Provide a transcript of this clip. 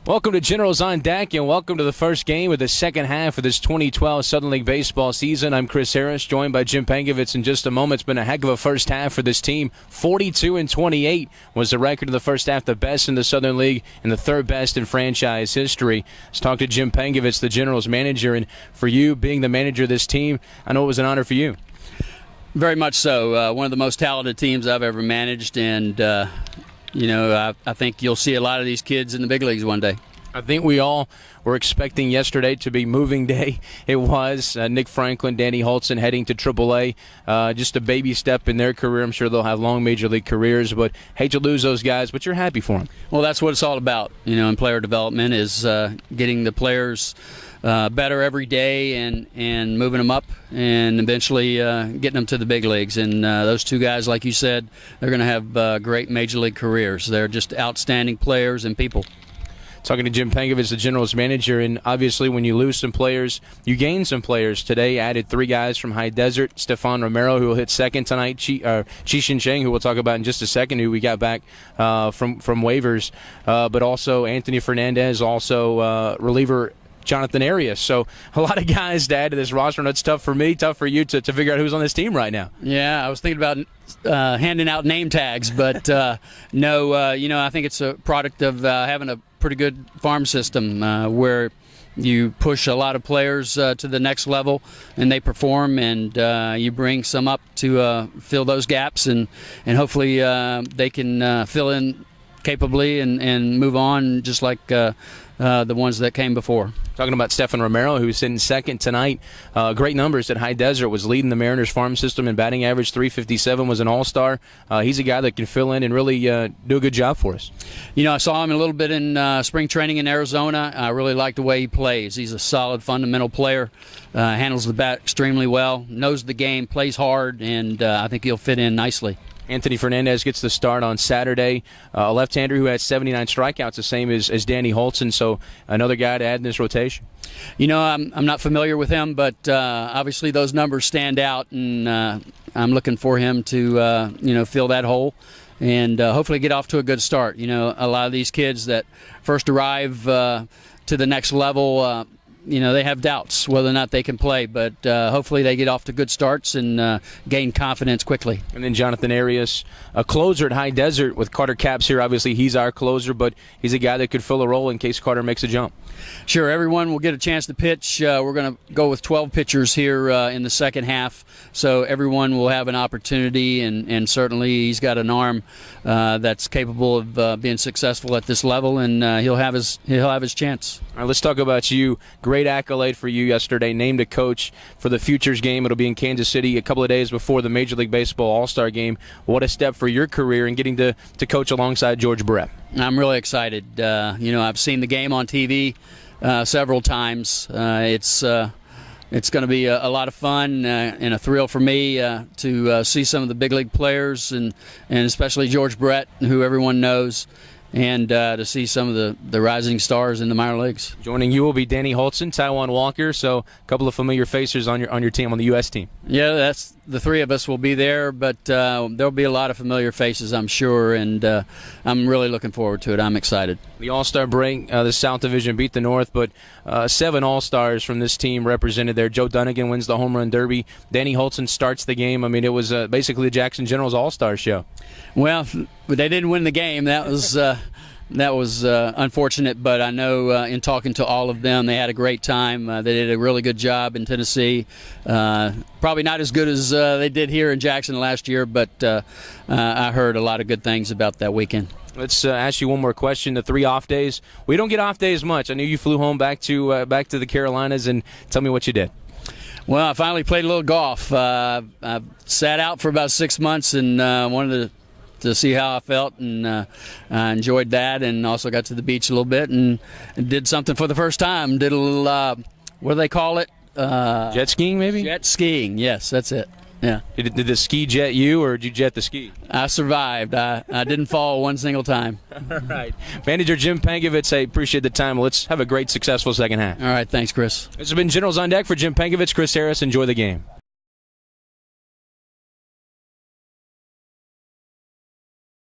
Welcome to Generals on Deck, and welcome to the first game of the second half of this 2012 Southern League baseball season. I'm Chris Harris, joined by Jim Pankovits in just a moment. It's been a heck of a first half for this team. 42-28 was the record of the first half, the best in the Southern League and the third best in franchise history. Let's talk to Jim Pankovits, the Generals manager, and for you, being the manager of this team, I know it was an honor for you. Very much so. One of the most talented teams I've ever managed, and I think you'll see a lot of these kids in the big leagues one day. I think we all were expecting yesterday to be moving day. It was. Nick Franklin, Danny Holtzen heading to AAA. Just a baby step in their career. I'm sure they'll have long major league careers, but hate to lose those guys, but you're happy for them. Well, that's what it's all about, in player development, is getting the players better every day and moving them up and eventually getting them to the big leagues. And those two guys, like you said, they're going to have great major league careers. They're just outstanding players and people. Talking to Jim Pankovits, the Generals manager, and obviously when you lose some players, you gain some players. Today added three guys from High Desert: Stefan Romero, who will hit second tonight; Chi-Shin Cheng, who we'll talk about in just a second, who we got back from waivers, but also Anthony Fernandez, also reliever Jonathan Arias. So a lot of guys to add to this roster, and it's tough for me, tough for you to figure out who's on this team right now. Yeah, I was thinking about handing out name tags, but no, I think it's a product of having a pretty good farm system where you push a lot of players to the next level and they perform, and you bring some up to fill those gaps, and hopefully they can fill in capably and move on just like the ones that came before. Talking about Stefan Romero, who's in second tonight. Great numbers at High Desert, was leading the Mariners farm system in batting average, .357, was an all-star. He's a guy that can fill in and really do a good job for us. I saw him a little bit in spring training in Arizona. I really like the way he plays. He's a solid, fundamental player, handles the bat extremely well, knows the game, plays hard, and I think he'll fit in nicely. Anthony Fernandez gets the start on Saturday, a left-hander who had 79 strikeouts, the same as Danny Holtzen, so another guy to add in this rotation. I'm not familiar with him, but obviously those numbers stand out, and I'm looking for him to fill that hole and hopefully get off to a good start. A lot of these kids that first arrive to the next level, they have doubts whether or not they can play, but hopefully they get off to good starts and gain confidence quickly. And then Jonathan Arias, a closer at High Desert with Carter Capps here. Obviously he's our closer, but he's a guy that could fill a role in case Carter makes a jump. Sure, everyone will get a chance to pitch. We're going to go with 12 pitchers here in the second half, so everyone will have an opportunity, and certainly he's got an arm that's capable of being successful at this level, and he'll have his chance. All right, let's talk about you. Great accolade for you yesterday, named a coach for the Futures Game. It'll be in Kansas City a couple of days before the Major League Baseball All-Star Game. What a step for your career and getting to coach alongside George Brett. I'm really excited. I've seen the game on TV several times. It's going to be a lot of fun and a thrill for me to see some of the big league players and especially George Brett, who everyone knows, and to see some of the rising stars in the minor leagues. Joining you will be Danny Holtzen, Taijuan Walker, so a couple of familiar faces on your team, on the U.S. team. Yeah, that's the three of us will be there, but there'll be a lot of familiar faces, I'm sure, and I'm really looking forward to it. I'm excited. The All-Star break, the South Division beat the North, but 7 All-Stars from this team represented there. Joe Dunnigan wins the Home Run Derby. Danny Holtzen starts the game. I mean, it was basically the Jackson Generals All-Star show. Well, they didn't win the game. That was unfortunate, but I know in talking to all of them, they had a great time. They did a really good job in Tennessee. Probably not as good as they did here in Jackson last year, but I heard a lot of good things about that weekend. Let's ask you one more question. The 3 off days. We don't get off days much. I knew you flew home back to the Carolinas, and tell me what you did. Well, I finally played a little golf. I sat out for about 6 months and wanted to see how I felt, and I enjoyed that, and also got to the beach a little bit and did something for the first time. Did a little, what do they call it? Jet skiing, maybe? Jet skiing, yes, that's it. Yeah. Did the ski jet you, or did you jet the ski? I survived. I didn't fall one single time. All right. Manager Jim Pankovits, I appreciate the time. Let's have a great, successful second half. All right. Thanks, Chris. This has been Generals on Deck for Jim Pankovits. Chris Harris, enjoy the game.